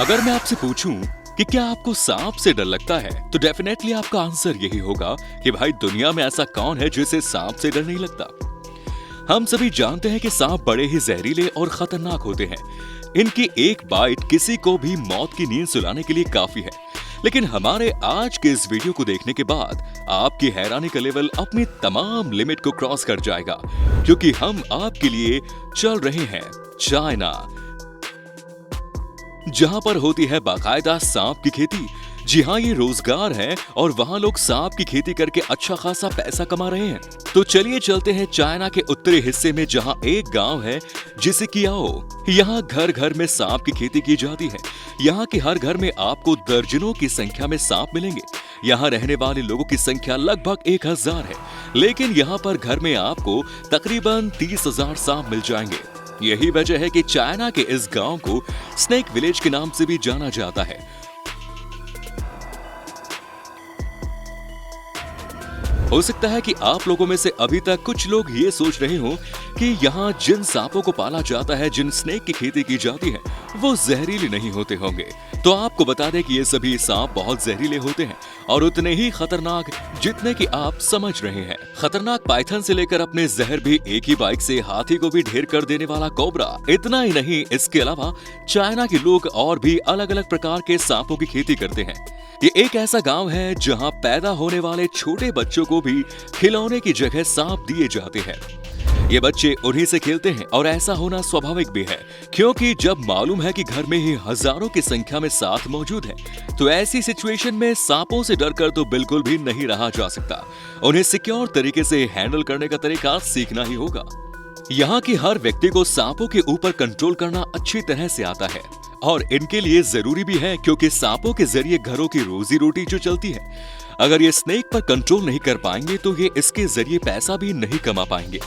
अगर मैं आपसे पूछूं कि क्या आपको सांप से डर लगता है, तो डेफिनेटली आपका आंसर यही होगा कि भाई दुनिया में ऐसा कौन है जिसे सांप से डर नहीं लगता। हम सभी जानते हैं कि सांप बड़े ही जहरीले और खतरनाक होते हैं। इनकी एक बाइट किसी को भी मौत की नींद सुलाने के लिए काफी है। लेकिन हमारे आज के इस वीडियो को देखने के बाद आपकी हैरानी का लेवल अपनी तमाम लिमिट को क्रॉस कर जाएगा, क्योंकि हम आपके लिए चल रहे हैं चाइना, जहां पर होती है बाकायदा सांप की खेती। जी हाँ, ये रोजगार है और वहां लोग सांप की खेती करके अच्छा खासा पैसा कमा रहे हैं। तो चलिए चलते हैं चाइना के उत्तरी हिस्से में, जहां एक गांव है जिसे कियाओ। यहाँ घर घर में सांप की खेती की जाती है। यहाँ के हर घर में आपको दर्जनों की संख्या में सांप मिलेंगे। यहाँ रहने वाले लोगों की संख्या लगभग 1000 है, लेकिन यहाँ पर घर में आपको तकरीबन 30,000 सांप मिल जाएंगे। यही वजह है कि चाइना के इस गांव को स्नेक विलेज के नाम से भी जाना जाता है। हो सकता है कि आप लोगों में से अभी तक कुछ लोग ये सोच रहे हो कि यहाँ जिन सांपों को पाला जाता है, जिन स्नेक की खेती की जाती है, वो जहरीले नहीं होते होंगे। तो आपको बता दें कि ये सभी सांप बहुत जहरीले होते हैं और उतने ही खतरनाक जितने कि आप समझ रहे हैं। खतरनाक पाइथन से लेकर अपने जहर भी एक ही बाइक से हाथी को भी ढेर कर देने वाला कोबरा। इतना ही नहीं, इसके अलावा चाइना के लोग और भी अलग अलग प्रकार के सांपों की खेती करते हैं। ये एक ऐसा गांव है जहां पैदा होने वाले छोटे बच्चों को भी खिलौने की जगह सांप दिए जाते हैं। ये बच्चे उन्हीं से खेलते हैं और ऐसा होना स्वाभाविक भी है, क्योंकि जब मालूम है कि घर में ही हजारों की संख्या में सांप मौजूद है, तो ऐसी सिचुएशन में सांपों से डरकर तो बिल्कुल भी नहीं रहा जा सकता। उन्हें सिक्योर तरीके से हैंडल करने का तरीका सीखना ही होगा। यहाँ की हर व्यक्ति को सांपों के ऊपर कंट्रोल करना अच्छी तरह से आता है और इनके लिए जरूरी भी है, क्योंकि सांपों के जरिए घरों की रोजी रोटी जो चलती है। अगर ये स्नेक पर कंट्रोल नहीं कर पाएंगे तो ये इसके जरिए पैसा भी नहीं कमा पाएंगे।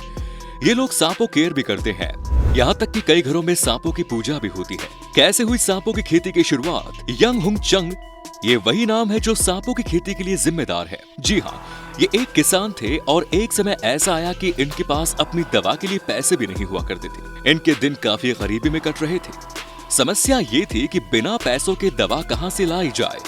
ये लोग सांपों केयर भी करते हैं, यहाँ तक कि कई घरों में सांपों की पूजा भी होती है। कैसे हुई सांपों की खेती की शुरुआत? यंग हुंग चंग, ये वही नाम है जो सांपों की खेती के लिए जिम्मेदार है। जी हाँ, ये एक किसान थे और एक समय ऐसा आया कि इनके पास अपनी दवा के लिए पैसे भी नहीं हुआ करते थे। इनके दिन काफी गरीबी में कट रहे थे। समस्या ये थी कि बिना पैसों के दवा कहां से लाई जाए।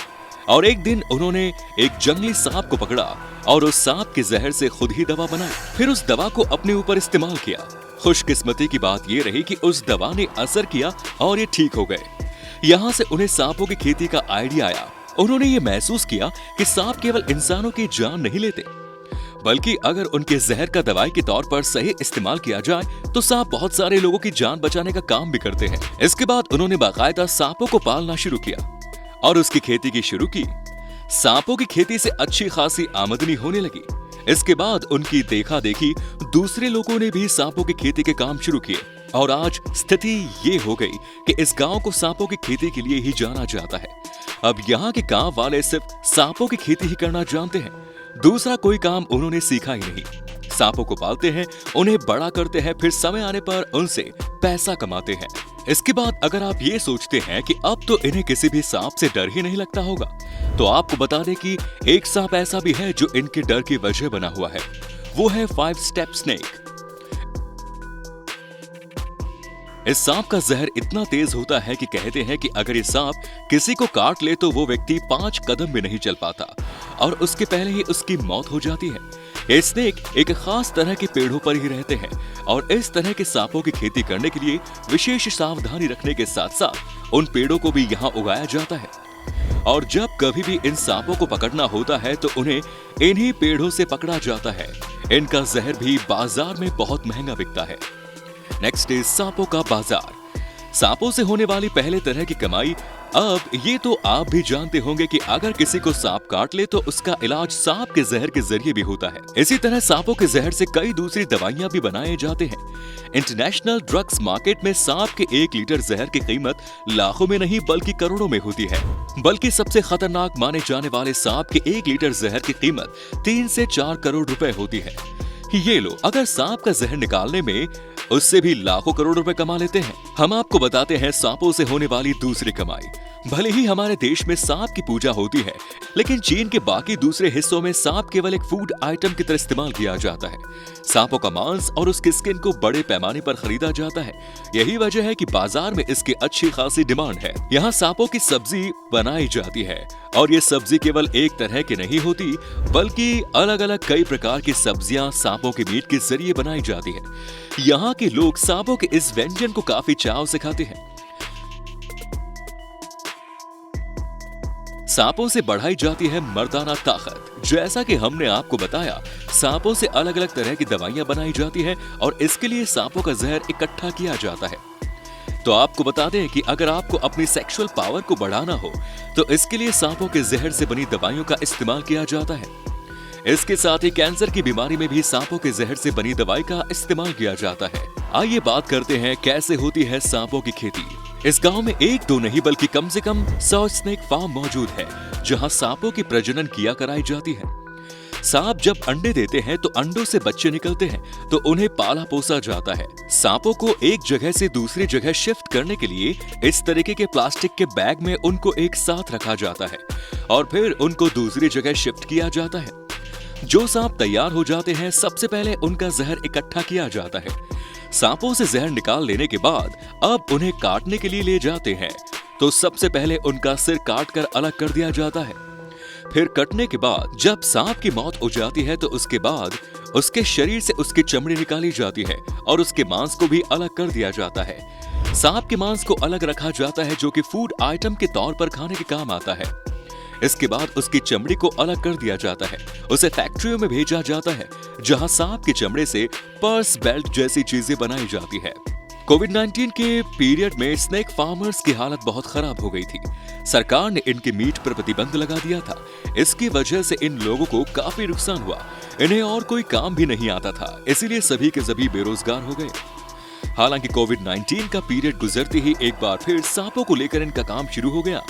और एक दिन उन्होंने एक जंगली सांप को पकड़ा और उस सांप के जहर से खुद ही दवा बनाई। फिर उस दवा को अपने ऊपर इस्तेमाल किया। खुशकिस्मती की बात ये रही कि उस दवा ने असर किया और ये ठीक हो गए। यहाँ से उन्हें सांपों की खेती का आइडिया आया। उन्होंने ये महसूस किया कि सांप केवल इंसानों की जान नहीं लेते, बल्कि अगर उनके जहर का दवाई के तौर पर सही इस्तेमाल किया जाए तो सांप बहुत सारे लोगों की जान बचाने का काम भी करते हैं। इसके बाद उन्होंने बाकायदा सांपों को पालना शुरू किया और उसकी खेती की शुरू की। सांपों की खेती से अच्छी खासी आमदनी होने लगी। इसके बाद उनकी देखा देखी दूसरे लोगों ने भी सांपों की खेती के काम शुरू किए और आज स्थिति ये हो गई कि इस गांव को सांपों की खेती के लिए ही जाना जाता है। अब यहाँ के गांव वाले सिर्फ सांपों की खेती ही करना जानते हैं, दूसरा कोई काम उन्होंने सीखा ही नहीं। सांपों को पालते हैं, उन्हें बड़ा करते हैं, फिर समय आने पर उनसे पैसा कमाते हैं। इसके बाद अगर आप ये सोचते हैं कि अब तो इन्हें किसी भी सांप से डर ही नहीं लगता होगा, तो आपको बता दें कि एक सांप ऐसा भी है जो इनके डर की वजह बना हुआ है। वो है 5 स्टेप स्नेक। इस सांप का जहर इतना तेज होता है कि कहते हैं कि अगर ये सांप किसी को काट ले तो वो व्यक्ति 5 कदम भी नहीं चल पाता और उसके पहले ही उसकी मौत हो जाती है। ये स्नेक एक खास तरह के पेड़ों पर ही रहते हैं और इस तरह के सांपों की खेती करने के लिए विशेष सावधानी रखने के साथ साथ उन पेड़ों को भी यहाँ उगाया जाता है। और जब कभी भी इन सांपों को पकड़ना होता है तो उन्हें इन्हीं पेड़ों से पकड़ा जाता है। इनका जहर भी बाजार में बहुत महंगा बिकता है। नेक्स्ट इज सांपों का बाजार। सांपों से होने वाली पहले तरह की कमाई। अब ये तो आप भी जानते होंगे कि अगर किसी को सांप काट ले तो उसका इलाज सांप के जहर के जरिए भी होता है। इसी तरह सांपों के जहर से कई दूसरी दवाइयां भी बनाए जाते हैं। इंटरनेशनल ड्रग्स मार्केट में सांप के 1 लीटर जहर की कीमत लाखों में नहीं बल्कि करोड़ों में होती है। बल्कि सबसे खतरनाक माने जाने वाले सांप के 1 लीटर जहर की कीमत 3 से 4 करोड़ रुपए होती है। ये लो, अगर सांप का जहर निकालने में उससे भी लाखों करोड़ रुपए कमा लेते हैं। हम आपको बताते हैं सांपों से होने वाली दूसरी कमाई। भले ही हमारे देश में सांप की पूजा होती है, लेकिन चीन के बाकी दूसरे हिस्सों में सांप केवल एक फूड आइटम की तरह इस्तेमाल किया जाता है। सांपों का मांस और उसकी स्किन को बड़े पैमाने पर खरीदा जाता है। यही वजह है कि बाजार में इसकी अच्छी खासी डिमांड है। यहाँ सांपों की सब्जी बनाई जाती है और ये सब्जी केवल एक तरह की नहीं होती, बल्कि अलग अलग कई प्रकार की सब्जियां सांपों के मीट के जरिए बनाई जाती है। यहाँ के लोग सांपों के इस व्यंजन को काफी चाव से खाते हैं। सांपों से बढ़ाई जाती है मर्दाना ताकत। जैसा कि हमने आपको बताया, सांपों से अलग अलग तरह की दवाइयां बनाई जाती है और इसके लिए सांपों का जहर इकट्ठा किया जाता है। तो आपको बता दें कि अगर आपको अपनी सेक्सुअल पावर को बढ़ाना हो तो इसके लिए सांपों के जहर से बनी दवाइयों का इस्तेमाल किया जाता है। इसके साथ ही कैंसर की बीमारी में भी सांपों के जहर से बनी दवाई का इस्तेमाल किया जाता है। आइए बात करते हैं कैसे होती है सांपों की खेती। इस गांव में एक दो नहीं बल्कि कम से कम 100 स्नेक फार्म मौजूद है, जहां सांपों की प्रजनन किया कराई जाती है। सांप जब अंडे देते हैं तो अंडों से बच्चे निकलते हैं, तो उन्हें पाला पोसा जाता है। सांपों को एक जगह से दूसरी जगह शिफ्ट करने के लिए इस तरीके के प्लास्टिक के बैग में उनको एक साथ रखा जाता है और फिर उनको दूसरी जगह शिफ्ट किया जाता है। जो सांप तैयार हो जाते हैं, सबसे पहले उनका जहर इकट्ठा किया जाता है। सांपों से जहर निकाल लेने के बाद अब उन्हें काटने के लिए ले जाते हैं, तो सबसे पहले उनका सिर काट कर अलग कर दिया जाता है। फिर कटने के बाद जब सांप की मौत हो जाती है तो उसके बाद उसके शरीर से उसकी चमड़ी निकाली जाती है और उसके मांस को भी अलग कर दिया जाता है। सांप के मांस को अलग रखा जाता है, जो कि फूड आइटम के तौर पर खाने के काम आता है। इसके बाद उसकी चमड़ी को अलग कर दिया जाता है, उसे फैक्ट्रियों में भेजा जाता है, जहां सांप के चमड़े से पर्स, बेल्ट जैसी चीजें बनाई जाती है। कोविड-19 के पीरियड में स्नेक फार्मर्स की हालत बहुत खराब हो गई थी। सरकार ने इनके मीट पर प्रतिबंध लगा दिया था। इसकी वजह से इन लोगों को काफी नुकसान हुआ। इन्हें और कोई काम भी नहीं आता था, इसीलिए सभी के सभी बेरोजगार हो गए। हालांकि कोविड-19 का पीरियड गुजरते ही एक बार फिर सांपों को लेकर इनका काम शुरू हो गया,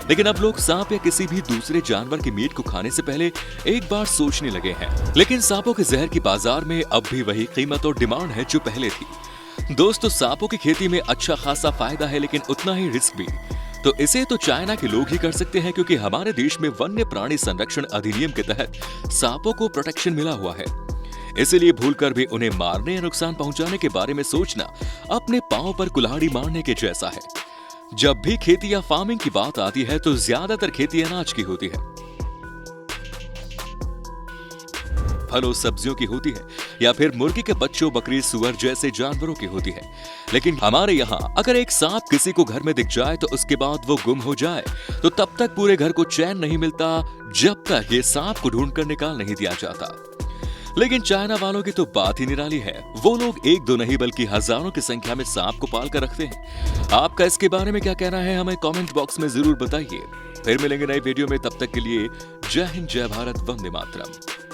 लेकिन अब लोग सांप या किसी भी दूसरे जानवर के मीट को खाने से पहले एक बार सोचने लगे हैं। लेकिन सांपों के जहर की बाजार में अब भी वही कीमत और डिमांड है जो पहले थी। दोस्तों, सांपों की खेती में अच्छा खासा फायदा है, लेकिन उतना ही रिस्क भी। तो इसे तो चाइना के लोग ही कर सकते हैं, क्योंकि हमारे देश में वन्य प्राणी संरक्षण अधिनियम के तहत सांपों को प्रोटेक्शन मिला हुआ है। इसलिए भूलकर भी उन्हें मारने या नुकसान पहुंचाने के बारे में सोचना अपने पांव पर कुल्हाड़ी मारने के जैसा है। जब भी खेती या फार्मिंग की बात आती है तो ज्यादातर खेती अनाज की होती है, फलों सब्जियों की होती है, या फिर मुर्गी के बच्चों, बकरी, सुअर जैसे जानवरों की होती है। लेकिन हमारे यहाँ अगर एक सांप किसी को घर में दिख जाए तो उसके बाद वो गुम हो जाए तो तब तक पूरे घर को चैन नहीं मिलता, जब तक ये सांप को ढूंढकर निकाल नहीं दिया जाता। लेकिन चाइना वालों की तो बात ही निराली है। वो लोग एक दो नहीं बल्कि हजारों की संख्या में सांप को पाल कर रखते हैं। आपका इसके बारे में क्या कहना है, हमें कमेंट बॉक्स में जरूर बताइए। फिर मिलेंगे नई वीडियो में, तब तक के लिए जय हिंद, जय भारत, वंदे मातरम।